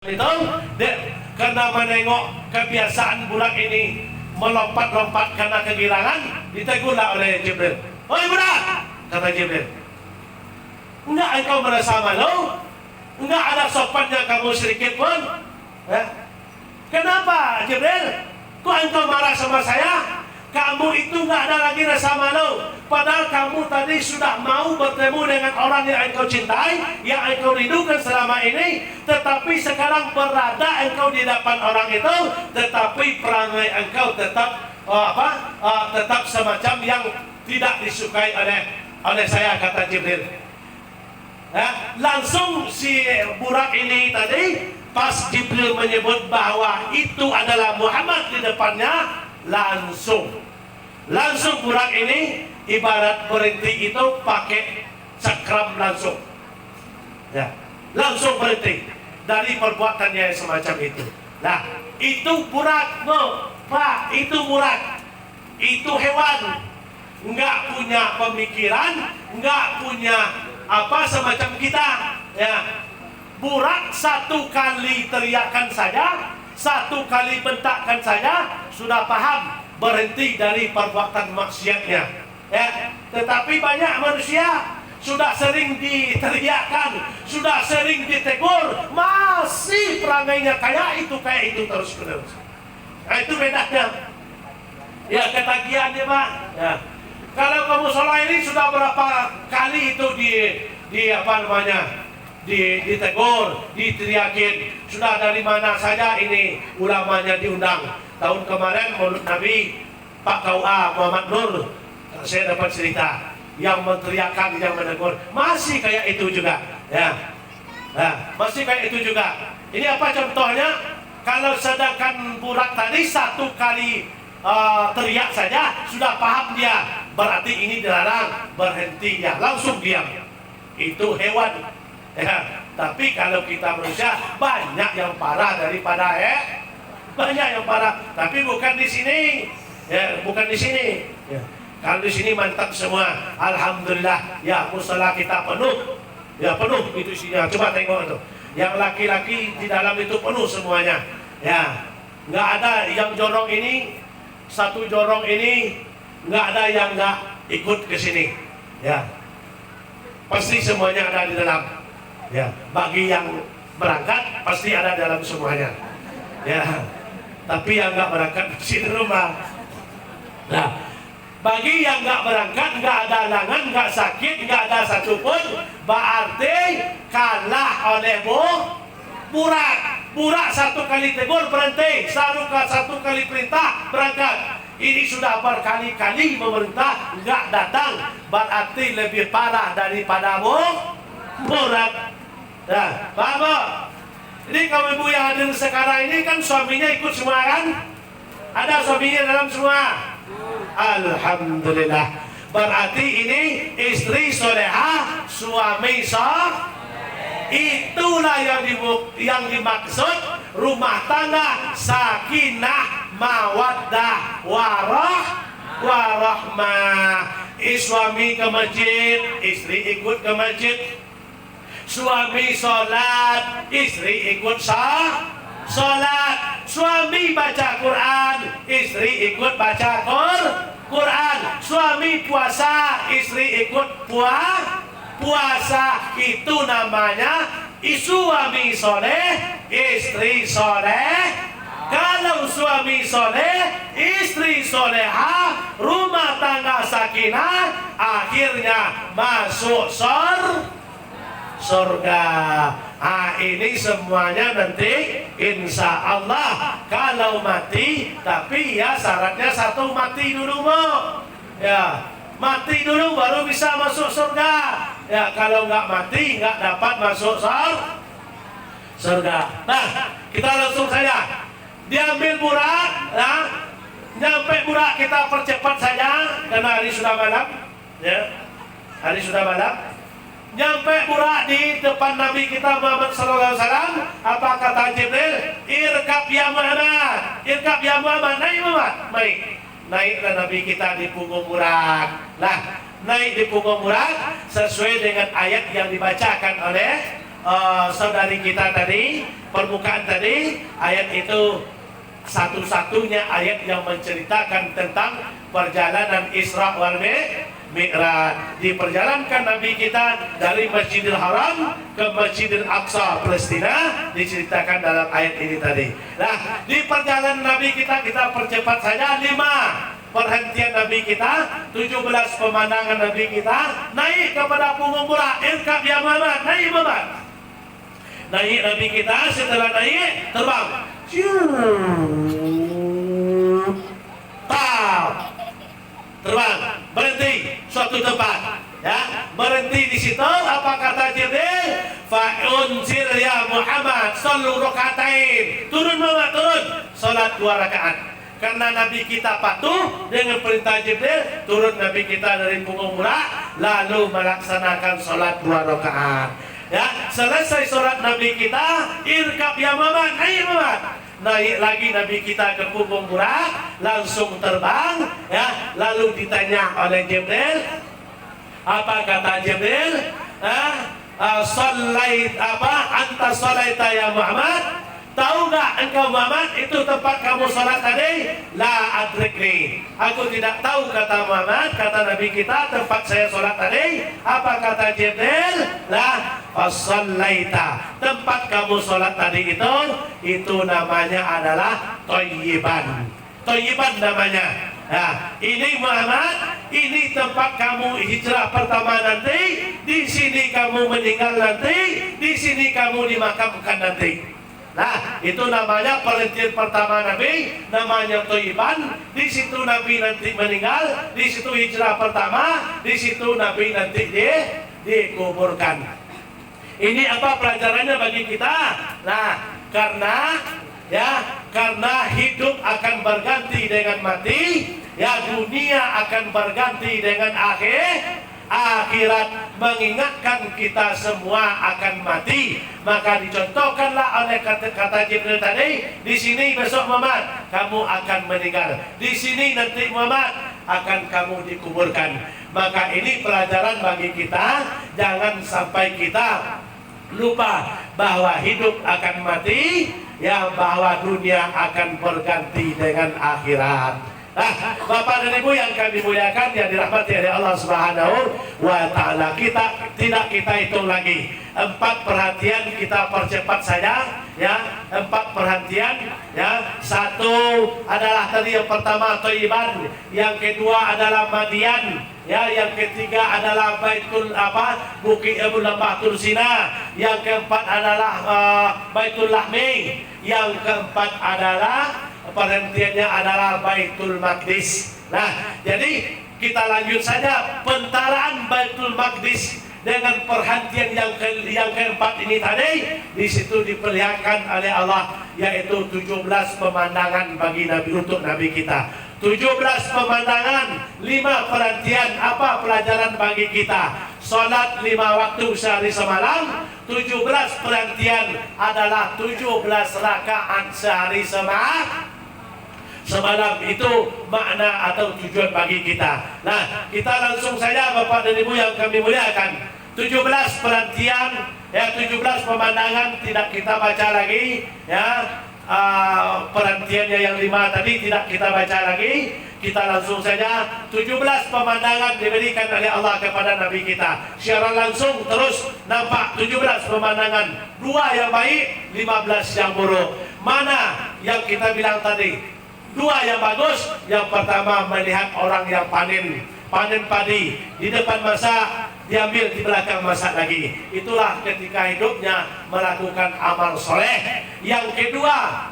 itu karena menengok kebiasaan budak ini melompat-lompat karena kegirangan, ditegurlah oleh Jibril. "Oi budak," kata Jibril, "enggak engkau merasa malu? Enggak ada sopannya kamu sedikit pun? Kenapa Jibril? Kok engkau marah sama saya? Kamu itu nggak ada lagi rasa malu. Padahal kamu tadi sudah mau bertemu dengan orang yang engkau cintai, yang engkau rindukan selama ini. Tetapi sekarang berada engkau di depan orang itu, tetapi perangai engkau tetap tetap semacam yang tidak disukai oleh saya," kata Jibril. Langsung si budak ini tadi, pas Jibril menyebut bahwa itu adalah Muhammad di depannya, langsung budak ini ibarat berhenti itu pakai cakram langsung, langsung berhenti dari perbuatannya semacam itu. Nah, itu budak, Pak, itu budak, itu hewan, nggak punya pemikiran, nggak punya semacam kita, Burak satu kali teriakan saja, satu kali bentakkan saja, sudah paham, berhenti dari perbuatan maksiatnya. Tetapi banyak manusia sudah sering diteriakkan, sudah sering ditegur, masih perangainya kayak itu terus menerus. Nah, itu bedanya. Ketagihan ya Pak. Kalau kamu sholat ini sudah berapa kali itu ditegur, diteriakin, sudah dari mana saja ini ulamanya diundang. Tahun kemarin menurut Nabi Pak KUA Muhammad Nur, saya dapat cerita yang menteriakan, yang menegur, masih kayak itu juga, masih kayak itu juga. Ini apa contohnya? Kalau sedangkan budak tadi satu kali teriak saja sudah paham dia, berarti ini dilarang, berhenti ya, langsung diam. Itu hewan. Tapi kalau kita manusia banyak yang parah daripada banyak yang parah. Tapi bukan di sini, bukan di sini. Kalau di sini mantap semua, alhamdulillah. Musala kita penuh, penuh itu isinya. Coba tengok itu, yang laki-laki di dalam itu penuh semuanya. Nggak ada yang jorong ini, satu jorong ini, nggak ada yang nggak ikut ke sini. Pasti semuanya ada di dalam. Bagi yang berangkat pasti ada dalam semuanya. Tapi yang nggak berangkat masih di rumah. Nah, bagi yang nggak berangkat, nggak ada halangan, nggak sakit, nggak ada satupun, berarti kalah oleh burak satu kali tegur berhenti, satu kali perintah berangkat. Ini sudah berkali-kali memerintah nggak datang, berarti lebih parah daripada burak. Paham? Ini kaum ibu yang hadir sekarang ini kan suaminya ikut semua kan? Ada suaminya dalam semua? Alhamdulillah. Berarti ini istri soleha, suami itulah yang dimaksud rumah tangga sakinah mawaddah warahmah. Suami ke masjid, istri ikut ke masjid. Suami sholat, istri ikut sholat. Suami baca Quran, istri ikut baca Quran. Suami puasa, istri ikut puasa. Itu namanya suami soleh, istri soleh. Kalau suami soleh, istri soleha, rumah tangga sakinah, akhirnya masuk surga. Ini semuanya nanti insya Allah kalau mati, tapi syaratnya satu, mati dulu mati dulu baru bisa masuk surga. Kalau nggak mati nggak dapat masuk surga. Nah, kita langsung saja diambil burak, nyampe burak kita percepat saja karena hari sudah malam, hari sudah malam. Nyampe burak di depan Nabi kita Muhammad SAW. Apa kata Jibril? Irkab ya Muhammad, irkab ya Muhammad, naik Muhammad, naiklah Nabi kita di punggung burak. Naik di punggung burak sesuai dengan ayat yang dibacakan oleh saudari kita tadi, permukaan tadi, ayat itu satu-satunya ayat yang menceritakan tentang perjalanan Isra wal Mi'raj. Diperjalankan Nabi kita dari Masjidil Haram ke Masjidil Aqsa Palestina, diceritakan dalam ayat ini tadi. Nah, di perjalanan Nabi kita percepat saja. 5 perhentian Nabi kita, 17 pemandangan Nabi kita, naik kepada punggung Burak, irkab ya Muhammad, naik Muhammad. Naik Nabi kita, setelah naik terbang. Terbang, berhenti suatu tempat, ya, berhenti di situ. Apa kata Jibril? Fa'unsir ya Muhammad, sallu rakaatain. Turun Muhammad, turun, salat 2 rakaat. Karena Nabi kita patuh dengan perintah Jibril, turun Nabi kita dari punggung Burak, lalu melaksanakan salat 2 rakaat. Ya, selesai salat Nabi kita, irkab ya Muhammad, naik Muhammad. Naik lagi Nabi kita ke punggung Burak, langsung terbang, ya. Lalu ditanya oleh Jibril, apa kata Jibril? Anta shalaita ya Muhammad? Tahu gak engkau Muhammad itu tempat kamu salat tadi? La adrikni, aku tidak tahu kata Muhammad. Kata Nabi kita, tempat saya salat tadi. Apa kata Jibril? La fasallaita, tempat kamu salat tadi itu namanya adalah Thayyiban. Thayyiban namanya. Nah, ini Muhammad, ini tempat kamu hijrah pertama nanti. Di sini kamu meninggal nanti. Di sini kamu dimakamkan nanti. Nah, itu namanya perhentian pertama Nabi, namanya Thayyiban. Di situ Nabi nanti meninggal, di situ hijrah pertama, di situ Nabi nanti dikuburkan. Ini apa pelajarannya bagi kita? Nah, karena hidup akan berganti dengan mati, ya, dunia akan berganti dengan akhirat mengingatkan kita semua akan mati. Maka dicontohkanlah oleh kata Jibril tadi, di sini besok Muhammad kamu akan meninggal, di sini nanti Muhammad akan kamu dikuburkan. Maka ini pelajaran bagi kita, jangan sampai kita lupa bahwa hidup akan mati, ya, bahwa dunia akan berganti dengan akhirat. Nah, Bapak dan Ibu yang kami muliakan, yang dirahmati oleh Allah Subhanahu wa Ta'ala, kita hitung lagi 4 perhatian, kita percepat saja, ya. 4 perhatian, ya. 1 adalah tadi yang pertama Thayyiban, yang kedua adalah Madian, ya, yang ketiga adalah Bukit Lambatul Sina, yang keempat adalah Baitul Lahmi, yang keempat adalah perhentiannya adalah Baitul Maqdis. Nah, jadi kita lanjut saja pentaraan Baitul Maqdis dengan perhentian yang keempat ini tadi. Di situ diperlihatkan oleh Allah, yaitu 17 pemandangan bagi Nabi, untuk Nabi kita. 17 pemandangan, 5 perhentian. Apa pelajaran bagi kita? Salat 5 waktu sehari semalam. 17 perhentian adalah 17 rakaat sehari semalam. Itu makna atau tujuan bagi kita. Nah, kita langsung saja Bapak dan Ibu yang kami muliakan. 17 perhentian, ya, 17 pemandangan tidak kita baca lagi, ya. Perhentiannya yang 5 tadi tidak kita baca lagi. Kita langsung saja, 17 pemandangan diberikan oleh Allah kepada Nabi kita. Secara langsung terus nampak 17 pemandangan. 2 yang baik, 15 yang buruk. Mana yang kita bilang tadi? 2 yang bagus. Yang pertama, melihat orang yang panen padi di depan masak, diambil di belakang masak lagi. Itulah ketika hidupnya melakukan amal soleh. Yang kedua,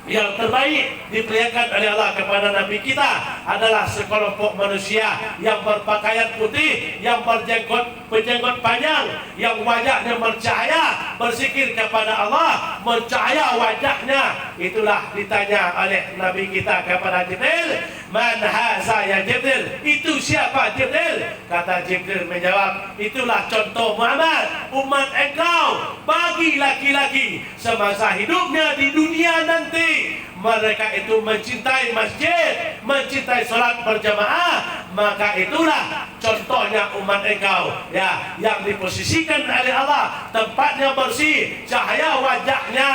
yang terbaik diperlihatkan oleh Allah kepada Nabi kita adalah sekelompok manusia yang berpakaian putih, yang berjenggot panjang, yang wajahnya bercahaya, berzikir kepada Allah, bercahaya wajahnya. Itulah ditanya oleh Nabi kita kepada Jibril, Man haza ya Jibril? Itu siapa Jibril? Kata Jibril menjawab, itulah contoh Muhammad, umat engkau bagi laki-laki semasa hidupnya di dunia nanti. Mereka itu mencintai masjid, mencintai solat berjamaah, maka itulah contohnya umat engkau, ya, yang diposisikan oleh Allah, tempatnya bersih, cahaya wajahnya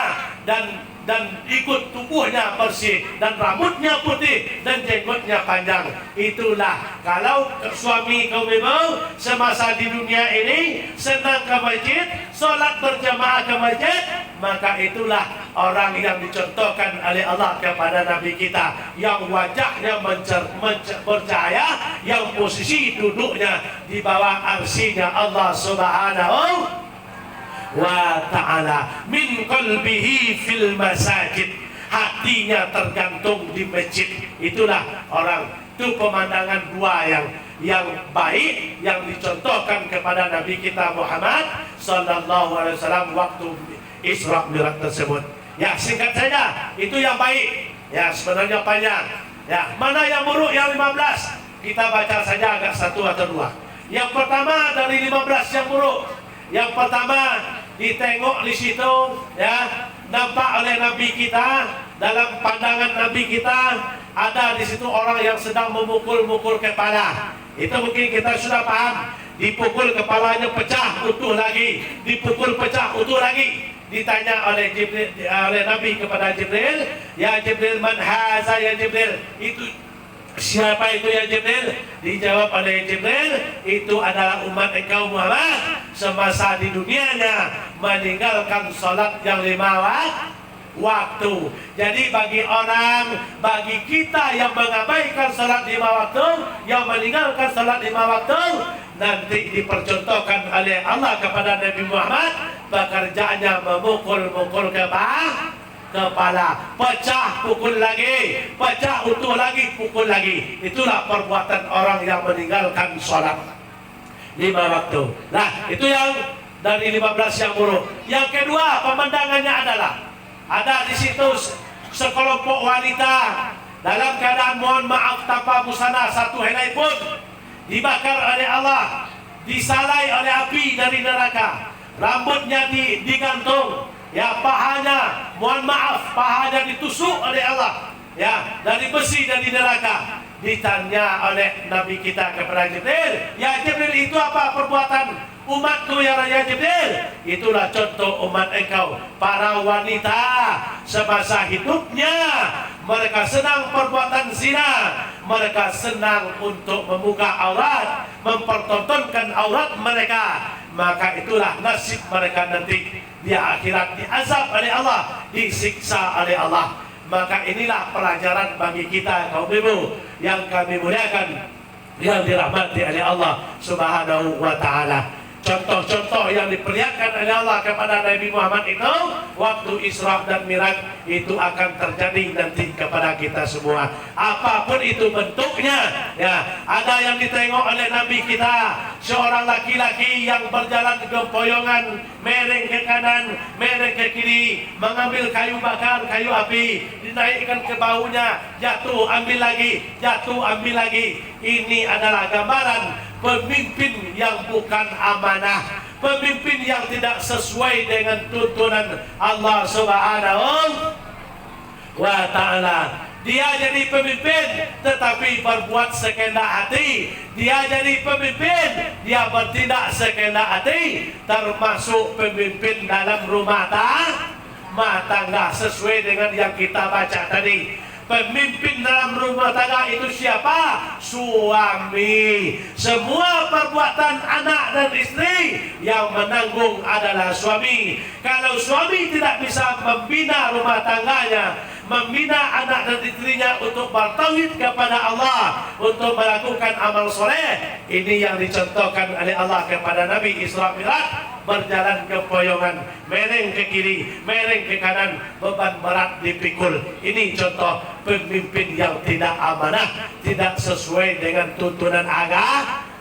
dan ikut tubuhnya bersih, dan rambutnya putih, dan jenggotnya panjang. Itulah kalau suami kaum ibu semasa di dunia ini senang ke masjid, solat berjamaah ke masjid, maka itulah orang yang dicontohkan oleh Allah kepada Nabi kita, yang wajahnya bercahaya, yang posisi duduknya di bawah arsinya Allah Subhanahu wa ta'ala, min qalbihi fil masajid, hatinya tergantung di masjid. Itulah orang, itu pemandangan dua yang baik yang dicontohkan kepada Nabi kita Muhammad sallallahu alaihi wasallam waktu Isra Mi'raj tersebut. Ya, singkat saja, itu yang baik. Ya, sebenarnya panjang. Ya, mana yang buruk yang 15? Kita baca saja agak satu atau dua. Yang pertama dari 15 yang buruk. Yang pertama, ditengok di situ, ya, nampak oleh Nabi kita, dalam pandangan Nabi kita ada di situ orang yang sedang memukul-mukul kepala. Itu mungkin kita sudah paham. Dipukul kepalanya pecah utuh lagi, dipukul pecah utuh lagi. Ditanya oleh Jibril, oleh Nabi kepada Jibril, ya Jibril, man haza ya Jibril? Itu siapa itu ya Jibril? Dijawab oleh Jibril, itu adalah umat engkau Muhammad semasa di dunianya meninggalkan salat yang 5 waktu. Jadi bagi kita yang mengabaikan salat 5 waktu, yang meninggalkan salat 5 waktu, nanti dipercontohkan oleh Allah kepada Nabi Muhammad, pekerjaannya memukul-mukul kepala, pecah pukul lagi, pecah utuh lagi, pukul lagi. Itulah perbuatan orang yang meninggalkan sholat 5 waktu. Nah, itu yang dari 15 yang buruk. Yang kedua, pemandangannya adalah ada di situ sekelompok wanita dalam keadaan mohon maaf tanpa busana satu helai pun, dibakar oleh Allah, disalai oleh api dari neraka, rambutnya digantung, ya, pahanya, mohon maaf, pahanya ditusuk oleh Allah, ya, dari besi dari neraka. Ditanya oleh Nabi kita kepada Jibril, ya Jibril, itu apa perbuatan umatku ya Raya Jibril? Itulah contoh umat engkau, para wanita semasa hidupnya mereka senang perbuatan zina, mereka senang untuk membuka aurat, mempertontonkan aurat mereka. Maka itulah nasib mereka nanti di akhirat, diazab oleh Allah, disiksa oleh Allah. Maka inilah pelajaran bagi kita kaum ibu yang kami muliakan, yang dirahmati oleh Allah Subhanahu wa ta'ala. Contoh-contoh yang diperlihatkan oleh Allah kepada Nabi Muhammad itu waktu Isra dan Mi'raj itu akan terjadi nanti kepada kita semua. Apapun itu bentuknya, ya, ada yang ditengok oleh Nabi kita, seorang laki-laki yang berjalan gempoyongan, mereng ke kanan, mereng ke kiri, mengambil kayu bakar, kayu api, dinaikkan ke bahunya, jatuh, ambil lagi, jatuh, ambil lagi. Ini adalah gambaran pemimpin yang bukan amanah, pemimpin yang tidak sesuai dengan tuntunan Allah Subhanahu wa ta'ala. Dia jadi pemimpin tetapi berbuat sekehendak hati. Dia jadi pemimpin, dia bertindak sekehendak hati, termasuk pemimpin dalam rumah tangga sesuai dengan yang kita baca tadi. Pemimpin dalam rumah tangga itu siapa? Suami. Semua perbuatan anak dan istri yang menanggung adalah suami. Kalau suami tidak bisa membina rumah tangganya, membina anak dan istrinya untuk bertauhid kepada Allah, untuk melakukan amal soleh, ini yang dicontohkan oleh Allah kepada Nabi Isra Mi'raj. Berjalan ke poyongan, mereng ke kiri, mereng ke kanan, beban berat dipikul. Ini contoh pemimpin yang tidak amanah, tidak sesuai dengan tuntunan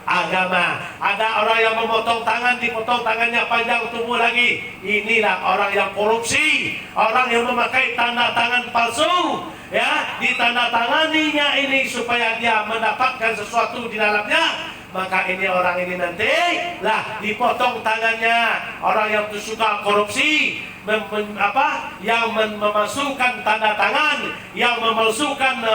agama. Ada orang yang memotong tangan, dipotong tangannya panjang tumbuh lagi. Inilah orang yang korupsi, orang yang memakai tanda tangan palsu, ya, ditandatanganinya ini supaya dia mendapatkan sesuatu di dalamnya. Maka ini orang ini nanti lah dipotong tangannya. Orang yang suka korupsi, yang memasukkan tanda tangan, yang memasukkan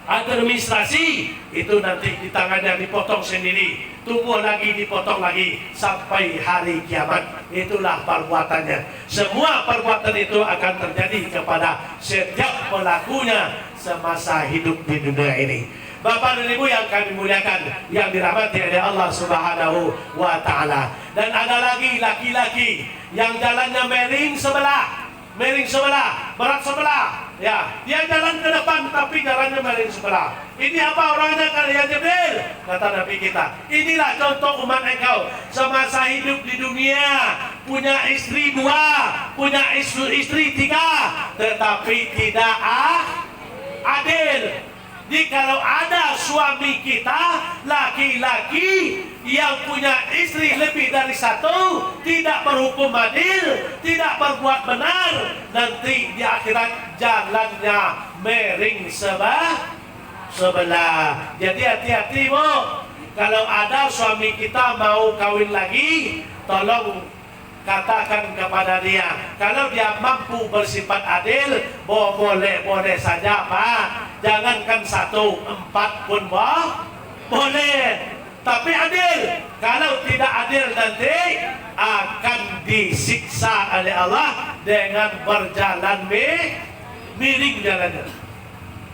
administrasi, itu nanti di tangannya dipotong sendiri, tumbuh lagi, dipotong lagi sampai hari kiamat. Itulah perbuatannya. Semua perbuatan itu akan terjadi kepada setiap pelakunya semasa hidup di dunia ini. Bapak dan Ibu yang kami muliakan, yang dirahmati oleh Allah Subhanahu wa Ta'ala. Dan ada lagi laki-laki yang jalannya miring sebelah, berat sebelah. Ya, dia jalan ke depan tapi jalannya miring sebelah. Ini apa orangnya kalian Jibril? Kata Nabi kita, inilah contoh umat engkau semasa hidup di dunia, punya istri 2, punya istri 3, tetapi tidak adil. Jadi kalau ada suami kita laki-laki yang punya istri lebih dari 1, tidak berhukum adil, tidak berbuat benar, nanti di akhirat jalannya miring sebelah. Jadi hati-hati Bu, kalau ada suami kita mau kawin lagi, tolong katakan kepada dia, kalau dia mampu bersifat adil, boleh saja Pak. Jangankan 1, 4 pun boleh. Tapi adil. Kalau tidak adil nanti akan disiksa oleh Allah dengan berjalan miring jalannya.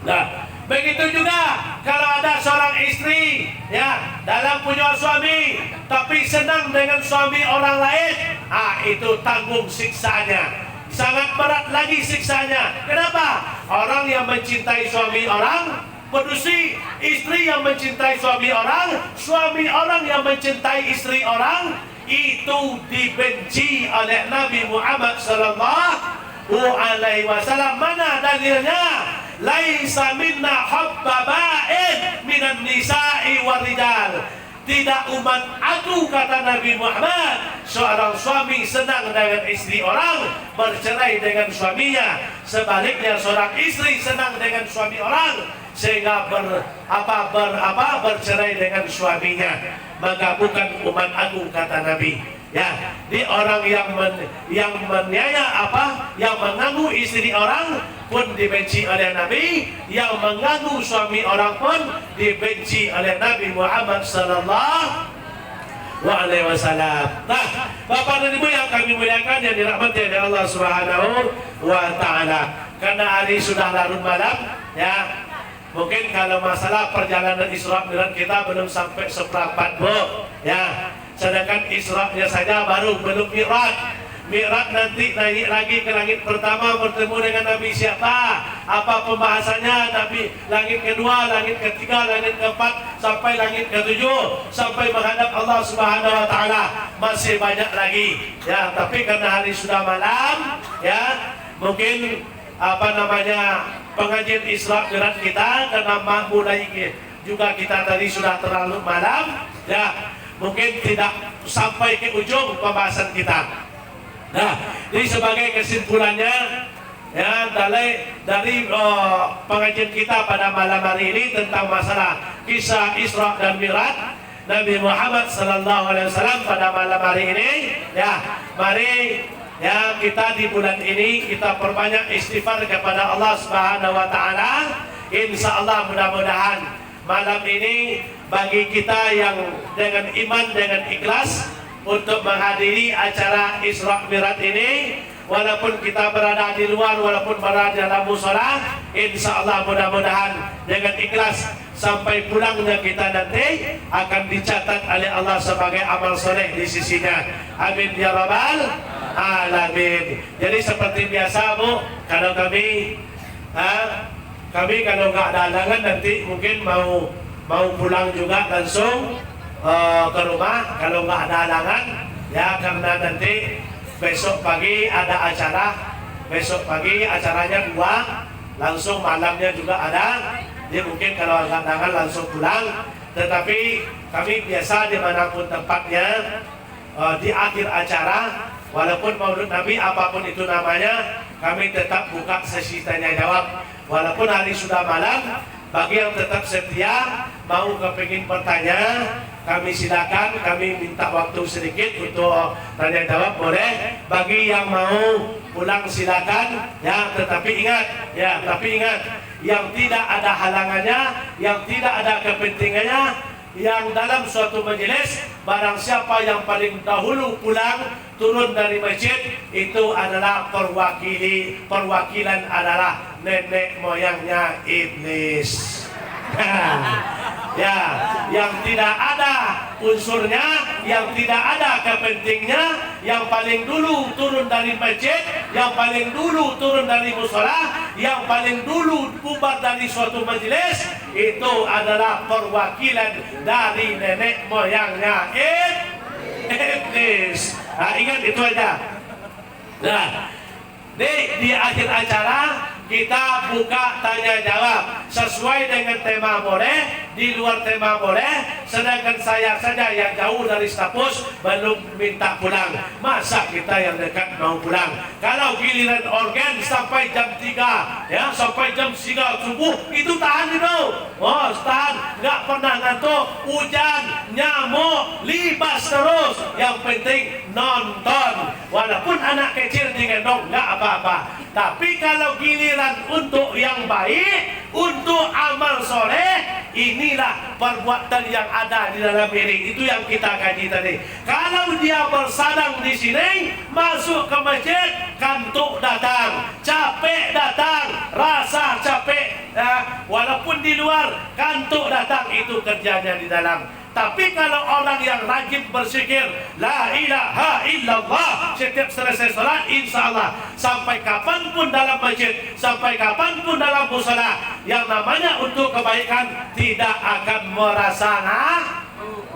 Nah, begitu juga kalau ada seorang istri, ya, dalam punya suami tapi senang dengan suami orang lain, itu tanggung siksanya. Sangat berat lagi siksanya. Kenapa? Orang yang mencintai suami orang berdusi, istri yang mencintai suami orang yang mencintai istri orang, itu dibenci oleh Nabi Muhammad sallallahu alaihi wasallam. Mana dalilnya? Laisa minna habbaba'in minan nisa'i warijal. Tidak umat aku, kata Nabi Muhammad, seorang suami senang dengan istri orang, bercerai dengan suaminya. Sebaliknya seorang istri senang dengan suami orang, sehingga bercerai dengan suaminya. Maka bukan umat aku, kata Nabi. Ya, di orang yang mengganggu istri orang pun dibenci oleh Nabi, yang mengganggu suami orang pun dibenci oleh Nabi Muhammad sallallahu alaihi wasallam. Nah, Bapak dan Ibu yang kami muliakan, yang dirahmati oleh Allah Subhanahu wa Ta'ala, karena hari sudah larut malam, ya, mungkin kalau masalah perjalanan Isra Mi'raj kita belum sampai seperempat Bu, ya. Sedangkan Isra-nya saja belum Mi'raj. Mi'raj nanti naik lagi ke langit pertama, bertemu dengan Nabi siapa, apa pembahasannya, Nabi langit kedua, langit ketiga, langit keempat, sampai langit ketujuh, sampai menghadap Allah Subhanahu wa Ta'ala. Masih banyak lagi, ya. Tapi karena hari sudah malam, ya, mungkin pengajian Isra Mi'raj kita, karena mulai juga kita tadi sudah terlalu malam, ya, mungkin tidak sampai ke ujung pembahasan kita. Nah, jadi sebagai kesimpulannya, ya, dari pengajian kita pada malam hari ini tentang masalah kisah Isra dan Mi'raj Nabi Muhammad sallallahu alaihi wasallam pada malam hari ini, ya, mari, ya, kita di bulan ini kita perbanyak istighfar kepada Allah Subhanahu wa Ta'ala. Insya Allah mudah-mudahan malam ini bagi kita yang dengan iman, dengan ikhlas untuk menghadiri acara Isra Mi'raj ini, walaupun kita berada di luar, walaupun berada dalam mushola, insya Allah mudah-mudahan dengan ikhlas sampai pulangnya kita nanti akan dicatat oleh Allah sebagai amal soleh di sisinya. Amin ya rabbal alamin. Jadi seperti biasa Bu, kalau kami kalau nggak ada halangan nanti mungkin mau pulang juga langsung ke rumah kalau nggak ada halangan, ya, karena nanti besok pagi ada acara. Besok pagi acaranya 2, langsung malamnya juga ada. dia mungkin kalau undangan langsung pulang. Tetapi kami biasa dimanapun tempatnya, di akhir acara, walaupun Maulid Nabi apapun itu namanya, kami tetap buka sesi tanya jawab. Walaupun hari sudah malam, bagi yang tetap setia mau kepingin bertanya, kami silakan, kami minta waktu sedikit untuk tanya jawab, boleh. Bagi yang mau pulang silakan, ya. Tetapi ingat, yang tidak ada halangannya, yang tidak ada kepentingannya, yang dalam suatu majelis, barang siapa yang paling dahulu pulang turun dari masjid, itu adalah perwakilan adalah nenek moyangnya iblis. Ya, yang tidak ada unsurnya, yang tidak ada kepentingnya, yang paling dulu turun dari masjid, yang paling dulu turun dari musola, yang paling dulu bubar dari suatu majelis, itu adalah perwakilan dari nenek moyangnya iblis. Nah, ingat itu aja. Nah, di akhir acara kita buka tanya jawab sesuai dengan tema boleh, di luar tema boleh. Sedangkan saya saja yang jauh dari Stapus belum minta pulang, masa kita yang dekat mau pulang? Kalau giliran organ sampai jam 3, ya, sampai jam 3 subuh, itu tahan dulu. Oh, tahan, nggak pernah ngantuk, hujan, nyamuk, libas terus. Yang penting nonton, walaupun anak kecil digendong nggak apa-apa. Tapi kalau giliran untuk yang baik, untuk amal soleh, inilah perbuatan yang ada di dalam ini. Itu yang kita kaji tadi. Kalau dia bersadang di sini, masuk ke masjid, kantuk datang, capek datang, rasa capek, walaupun di luar kantuk datang, itu kerjanya di dalam. Tapi kalau orang yang rajin berzikir la ilaha illallah setiap selesai salat, insya Allah sampai kapanpun dalam masjid, sampai kapanpun dalam musala, yang namanya untuk kebaikan tidak akan merasa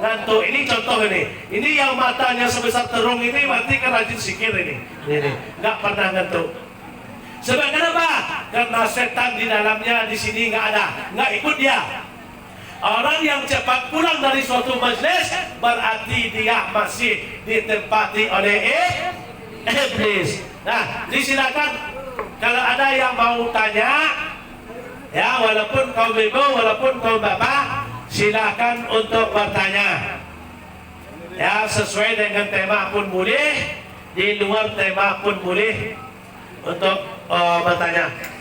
ngantuk. Ini contoh ini yang matanya sebesar terung ini berarti kan rajin zikir ini nggak pernah ngantuk. Sebab kenapa? Karena setan di dalamnya di sini nggak ada, nggak ikut dia. Orang yang cepat pulang dari suatu majelis berarti dia masih ditempati oleh iblis. Nah, disilakan kalau ada yang mau tanya, ya, walaupun kaum ibu, walaupun kaum bapak, silakan untuk bertanya. Ya, sesuai dengan tema pun boleh, di luar tema pun boleh untuk bertanya.